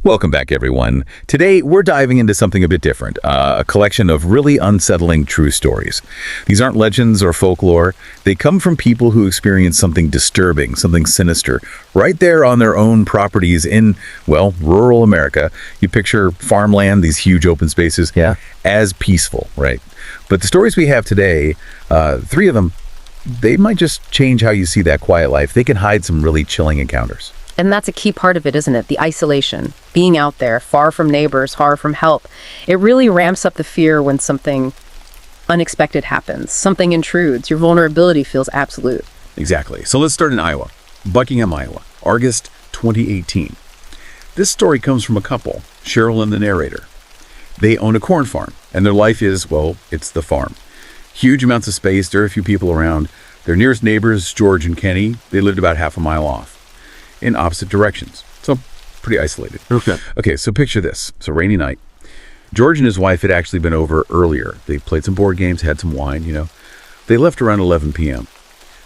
Welcome back, everyone. Today, we're diving into something a bit different, a collection of really unsettling true stories. These aren't legends or folklore. They come from people who experience something disturbing, something sinister, right there on their own properties in, well, rural America. You picture farmland, these huge open spaces, as peaceful, right? But the stories we have today, three of them, they might just change how you see that quiet life. They can hide some really chilling encounters. And that's a key part of it, isn't it? The isolation, being out there, far from neighbors, far from help. It really ramps up the fear when something unexpected happens, something intrudes. Your vulnerability feels absolute. Exactly. So let's start in Iowa, Buckingham, Iowa, August 2018. This story comes from a couple, Cheryl and the narrator. They own a corn farm, and their life is, well, it's the farm. Huge amounts of space, there are a few people around. Their nearest neighbors, George and Kenny, they lived about half a mile off, in opposite directions. So pretty isolated. Okay, so picture this. It's a rainy night. George and his wife had actually been over earlier. They played some board games, had some wine, They left around 11 p.m.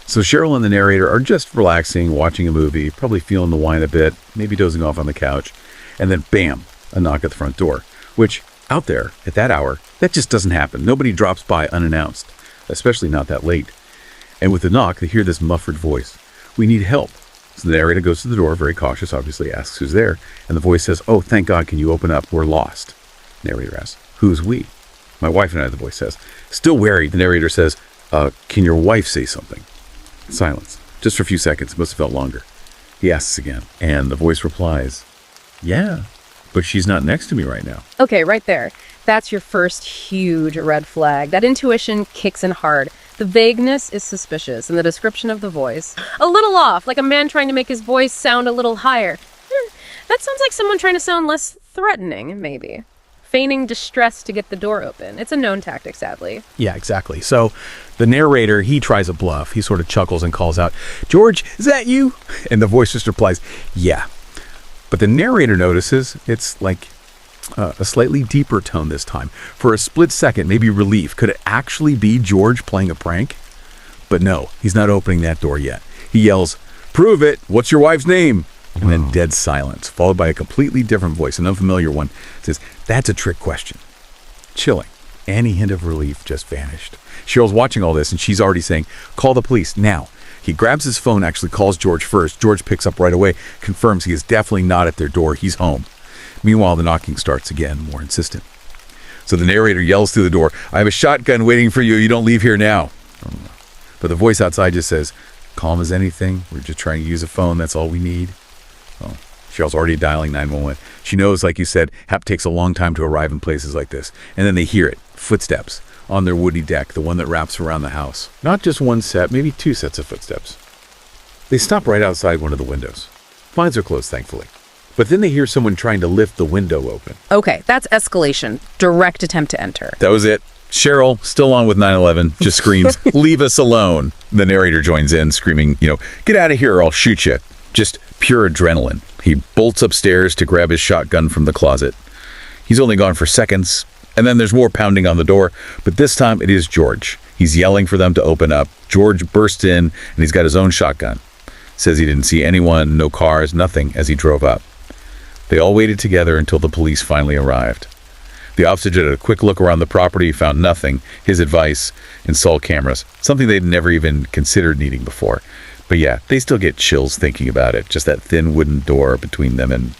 So Cheryl and the narrator are just relaxing, watching a movie, probably feeling the wine a bit, maybe dozing off on the couch. And then bam, a knock at the front door, which out there at that hour, that just doesn't happen. Nobody drops by unannounced, especially not that late. And with the knock, they hear this muffled voice. "We need help." So the narrator goes to the door, very cautious, obviously asks who's there, and the voice says, "Oh, thank God, can you open up? We're lost." Narrator asks, "Who's we?" "My wife and I," the voice says. Still wary, the narrator says, "Can your wife say something?" Silence. Just for a few seconds, it must have felt longer. He asks again, and the voice replies, "Yeah, but she's not next to me right now." Okay, right there. That's your first huge red flag. That intuition kicks in hard. The vagueness is suspicious, and the description of the voice, a little off, like a man trying to make his voice sound a little higher. That sounds like someone trying to sound less threatening, maybe. Feigning distress to get the door open. It's a known tactic, sadly. Yeah, exactly. So the narrator, he tries a bluff. He sort of chuckles and calls out, "George, is that you?" And the voice just replies, "Yeah." But the narrator notices it's like a slightly deeper tone this time. For a split second, maybe relief. Could it actually be George playing a prank? But no, he's not opening that door yet. He yells, "Prove it! What's your wife's name?" And then dead silence, followed by a completely different voice, an unfamiliar one, says, "That's a trick question." Chilling. Any hint of relief just vanished. Cheryl's watching all this, and she's already saying, "Call the police, now." He grabs his phone, actually calls George first. George picks up right away, confirms he is definitely not at their door. He's home. Meanwhile, the knocking starts again, more insistent. So the narrator yells through the door, "I have a shotgun waiting for you. You don't leave here now." But the voice outside just says, "Calm as anything. We're just trying to use a phone. That's all we need." Oh, Cheryl's already dialing 911. She knows, like you said, HAP takes a long time to arrive in places like this. And then they hear it, footsteps on their woody deck, the one that wraps around the house. Not just one set, maybe two sets of footsteps. They stop right outside one of the windows. Blinds are closed, thankfully. But then they hear someone trying to lift the window open. Okay, that's escalation. Direct attempt to enter. That was it. Cheryl, still on with 911, just screams, "Leave us alone." The narrator joins in, screaming, "Get out of here or I'll shoot you." Just pure adrenaline. He bolts upstairs to grab his shotgun from the closet. He's only gone for seconds, and then there's more pounding on the door, but this time it is George. He's yelling for them to open up. George bursts in, and he's got his own shotgun. Says he didn't see anyone, no cars, nothing, as he drove up. They all waited together until the police finally arrived. The officer did a quick look around the property, found nothing. His advice: install cameras, something they'd never even considered needing before. But yeah, they still get chills thinking about it. Just that thin wooden door between them and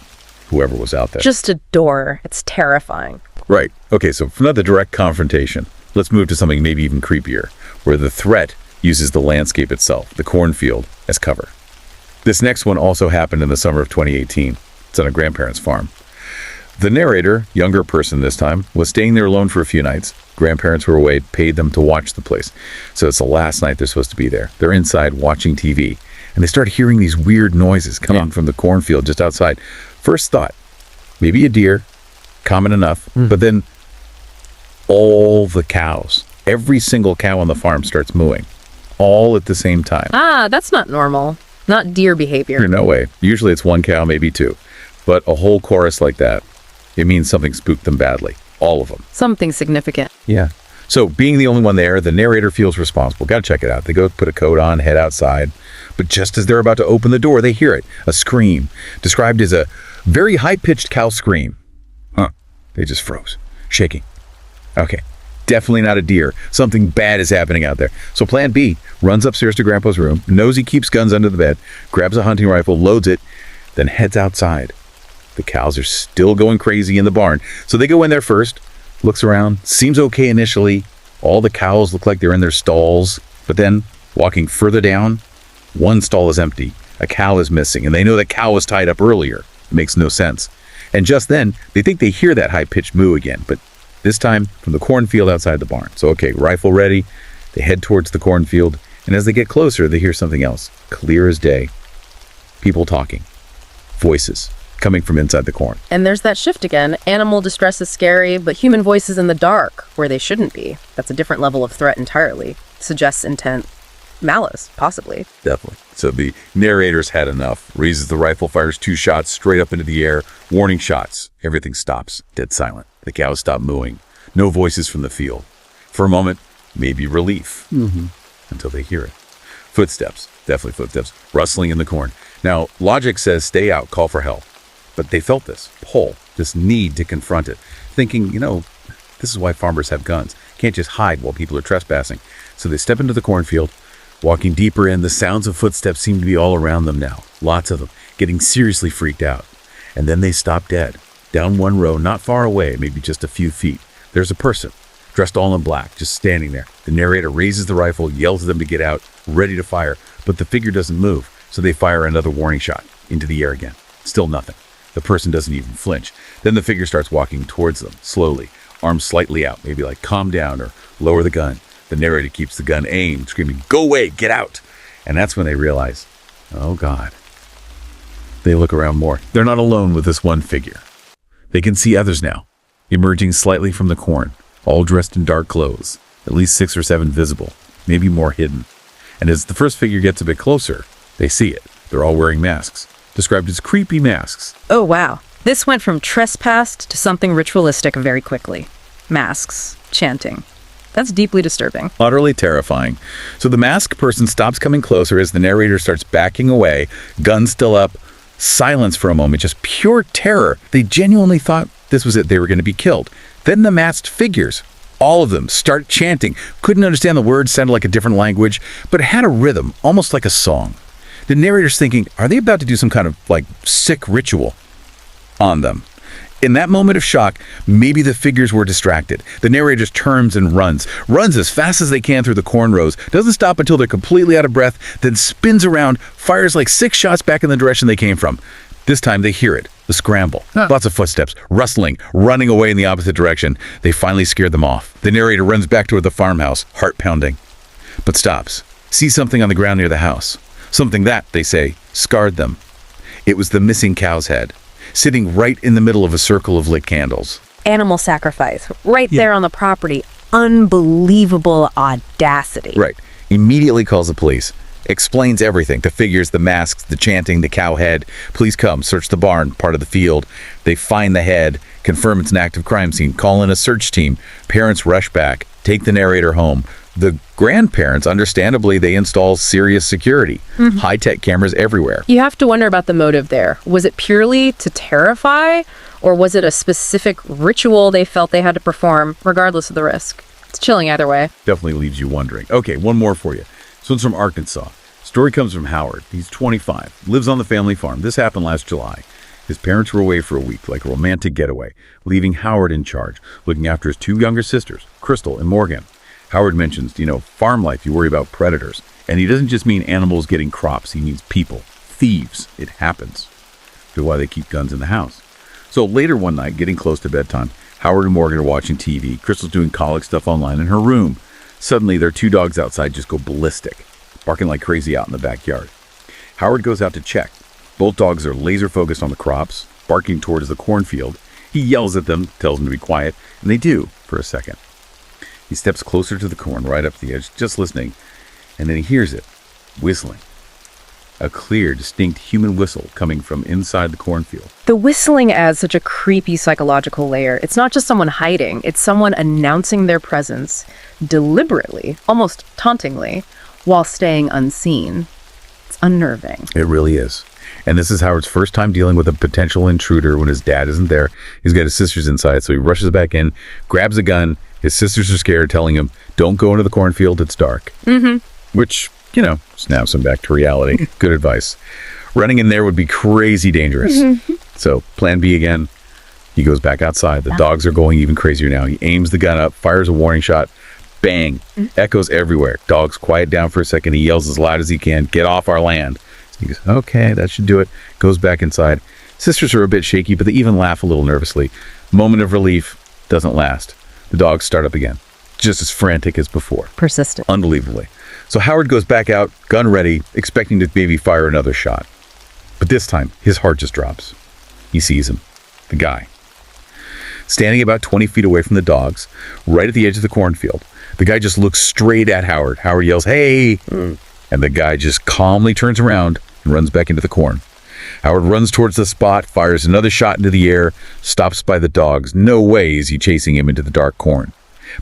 whoever was out there. Just a door. It's terrifying. Right. Okay, so from not the direct confrontation, let's move to something maybe even creepier, where the threat uses the landscape itself, the cornfield, as cover. This next one also happened in the summer of 2018. It's on a grandparent's farm. The narrator, younger person this time, was staying there alone for a few nights. Grandparents were away, paid them to watch the place. So it's the last night they're supposed to be there. They're inside watching TV, and they start hearing these weird noises coming from the cornfield just outside. First thought, maybe a deer, common enough, but then all the cows, every single cow on the farm starts mooing, all at the same time. That's not normal. Not deer behavior. No way. Usually it's one cow, maybe two. But a whole chorus like that, it means something spooked them badly. All of them. Something significant. Yeah. So being the only one there, the narrator feels responsible. Got to check it out. They go put a coat on, head outside. But just as they're about to open the door, they hear it. A scream. Described as a Very high-pitched cow scream. Huh. They just froze, shaking. Okay, definitely not a deer. Something bad is happening out there. So plan B, runs upstairs to Grandpa's room, knows he keeps guns under the bed, grabs a hunting rifle, loads it, then heads outside. The cows are still going crazy in the barn. So they go in there first, looks around, seems okay initially. All the cows look like they're in their stalls. But then, walking further down, one stall is empty. A cow is missing, and they know that cow was tied up earlier. It makes no sense. And just then, they think they hear that high-pitched moo again, but this time from the cornfield outside the barn. So okay, rifle ready. They head towards the cornfield, and as they get closer, they hear something else, clear as day. People talking. Voices coming from inside the corn. And there's that shift again. Animal distress is scary, but human voices in the dark, where they shouldn't be. That's a different level of threat entirely. Suggests intent. Malice, possibly. Definitely. So the narrator's had enough. Raises the rifle, fires 2 shots straight up into the air. Warning shots. Everything stops. Dead silent. The cows stop mooing. No voices from the field. For a moment, maybe relief. Until they hear it. Footsteps. Definitely footsteps. Rustling in the corn. Now, logic says stay out, call for help. But they felt this pull, this need to confront it. Thinking, this is why farmers have guns. Can't just hide while people are trespassing. So they step into the cornfield. Walking deeper in, the sounds of footsteps seem to be all around them now. Lots of them, getting seriously freaked out. And then they stop dead. Down one row, not far away, maybe just a few feet. There's a person, dressed all in black, just standing there. The narrator raises the rifle, yells at them to get out, ready to fire. But the figure doesn't move, so they fire another warning shot into the air again. Still nothing. The person doesn't even flinch. Then the figure starts walking towards them, slowly, arms slightly out, maybe like calm down or lower the gun. The narrator keeps the gun aimed, screaming, "Go away, get out!" And that's when they realize, oh God. They look around more. They're not alone with this one figure. They can see others now, emerging slightly from the corn, all dressed in dark clothes, at least 6 or 7 visible, maybe more hidden. And as the first figure gets a bit closer, they see it. They're all wearing masks, described as creepy masks. Oh, wow. This went from trespassed to something ritualistic very quickly. Masks, chanting. That's deeply disturbing. Utterly terrifying. So the masked person stops coming closer as the narrator starts backing away, gun still up, silence for a moment, just pure terror. They genuinely thought this was it, they were going to be killed. Then the masked figures, all of them, start chanting. Couldn't understand the words, sounded like a different language, but it had a rhythm, almost like a song. The narrator's thinking, are they about to do some kind of, sick ritual on them? In that moment of shock, maybe the figures were distracted. The narrator just turns and runs as fast as they can through the corn rows, doesn't stop until they're completely out of breath, then spins around, fires 6 shots back in the direction they came from. This time they hear it, the scramble. Lots of footsteps, rustling, running away in the opposite direction. They finally scared them off. The narrator runs back toward the farmhouse, heart pounding, but stops, sees something on the ground near the house. Something that, they say, scarred them. It was the missing cow's head, sitting right in the middle of a circle of lit candles. Animal sacrifice, right there on the property. Unbelievable audacity. Right. Immediately calls the police. Explains everything. The figures, the masks, the chanting, the cow head. Police come, search the barn, part of the field. They find the head, confirm it's an active crime scene, call in a search team. Parents rush back, take the narrator home. The grandparents, understandably, they install serious security. High-tech cameras everywhere. You have to wonder about the motive there. Was it purely to terrify, or was it a specific ritual they felt they had to perform, regardless of the risk? It's chilling either way. Definitely leaves you wondering. Okay, one more for you. This one's from Arkansas. Story comes from Howard. He's 25, lives on the family farm. This happened last July. His parents were away for a week, like a romantic getaway, leaving Howard in charge, looking after his 2 younger sisters, Crystal and Morgan. Howard mentions, farm life, you worry about predators. And he doesn't just mean animals getting crops, he means people, thieves. It happens. That's why they keep guns in the house. So later one night, getting close to bedtime, Howard and Morgan are watching TV. Crystal's doing college stuff online in her room. Suddenly, their 2 dogs outside just go ballistic, barking like crazy out in the backyard. Howard goes out to check. Both dogs are laser focused on the crops, barking towards the cornfield. He yells at them, tells them to be quiet, and they do for a second. He steps closer to the corn, right up to the edge, just listening, and then he hears it, whistling. A clear, distinct human whistle coming from inside the cornfield. The whistling adds such a creepy psychological layer. It's not just someone hiding, it's someone announcing their presence deliberately, almost tauntingly, while staying unseen. It's unnerving. It really is. And this is Howard's first time dealing with a potential intruder when his dad isn't there. He's got his sisters inside, so he rushes back in, grabs a gun. His sisters are scared, telling him, don't go into the cornfield, it's dark. Which, snaps him back to reality. Good advice. Running in there would be crazy dangerous. So plan B again. He goes back outside. The dogs are going even crazier now. He aims the gun up, fires a warning shot. Bang. Echoes everywhere. Dogs quiet down for a second. He yells as loud as he can, get off our land. So he goes, okay, that should do it. Goes back inside. Sisters are a bit shaky, but they even laugh a little nervously. Moment of relief doesn't last. The dogs start up again, just as frantic as before. Persistent. Unbelievably. So Howard goes back out, gun ready, expecting to maybe fire another shot. But this time, his heart just drops. He sees him. The guy. Standing about 20 feet away from the dogs, right at the edge of the cornfield. The guy just looks straight at Howard. Howard yells, hey! And the guy just calmly turns around and runs back into the corn. Howard runs towards the spot, fires another shot into the air, stops by the dogs. No way is he chasing him into the dark corn.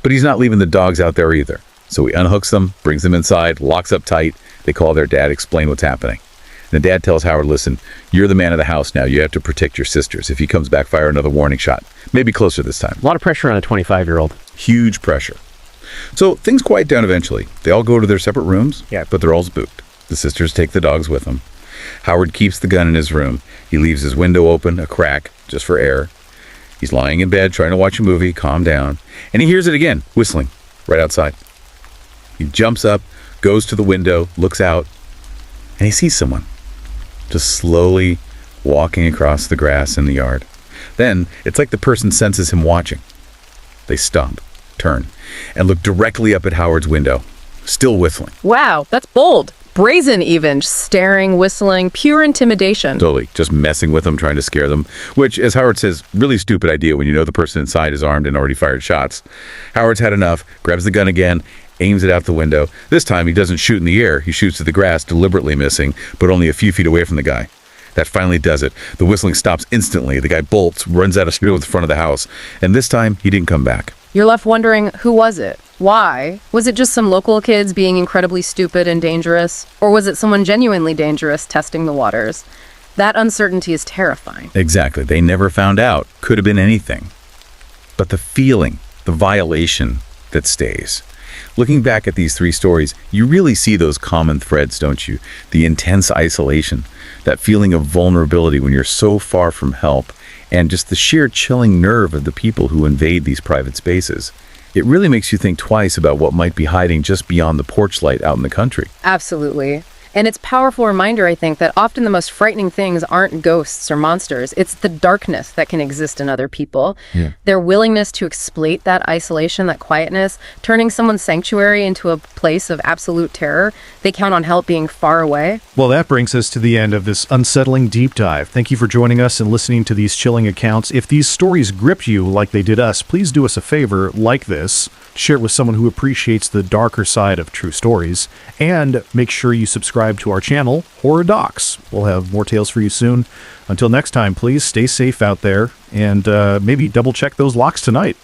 But he's not leaving the dogs out there either. So he unhooks them, brings them inside, locks up tight. They call their dad, explain what's happening. And the dad tells Howard, listen, you're the man of the house now. You have to protect your sisters. If he comes back, fire another warning shot. Maybe closer this time. A lot of pressure on a 25-year-old. Huge pressure. So things quiet down eventually. They all go to their separate rooms, but they're all spooked. The sisters take the dogs with them. Howard keeps the gun in his room. He leaves his window open, a crack, just for air. He's lying in bed, trying to watch a movie, calm down. And he hears it again, whistling, right outside. He jumps up, goes to the window, looks out, and he sees someone just slowly walking across the grass in the yard. Then, it's like the person senses him watching. They stop, turn, and look directly up at Howard's window, still whistling. Wow, that's bold. Brazen even, just staring, whistling, pure intimidation. Totally, just messing with them, trying to scare them, which, as Howard says, really stupid idea when you know the person inside is armed and already fired shots. Howard's had enough, grabs the gun again, aims it out the window. This time, he doesn't shoot in the air. He shoots at the grass, deliberately missing, but only a few feet away from the guy. That finally does it. The whistling stops instantly. The guy bolts, runs out of the front of the house, and this time, he didn't come back. You're left wondering, who was it? Why? Was it just some local kids being incredibly stupid and dangerous? Or was it someone genuinely dangerous testing the waters? That uncertainty is terrifying. Exactly. They never found out. Could have been anything. But the feeling, the violation that stays. Looking back at these three stories, you really see those common threads, don't you? The intense isolation, that feeling of vulnerability when you're so far from help, and just the sheer chilling nerve of the people who invade these private spaces. It really makes you think twice about what might be hiding just beyond the porch light out in the country. Absolutely. And it's a powerful reminder, I think, that often the most frightening things aren't ghosts or monsters. It's the darkness that can exist in other people. Their willingness to exploit that isolation, that quietness, turning someone's sanctuary into a place of absolute terror. They count on help being far away. Well, that brings us to the end of this unsettling deep dive. Thank you for joining us and listening to these chilling accounts. If these stories gripped you like they did us, please do us a favor, like this, share it with someone who appreciates the darker side of true stories, and make sure you subscribe to our channel, Horror Docs. We'll have more tales for you soon. Until next time, please stay safe out there, and maybe double check those locks tonight.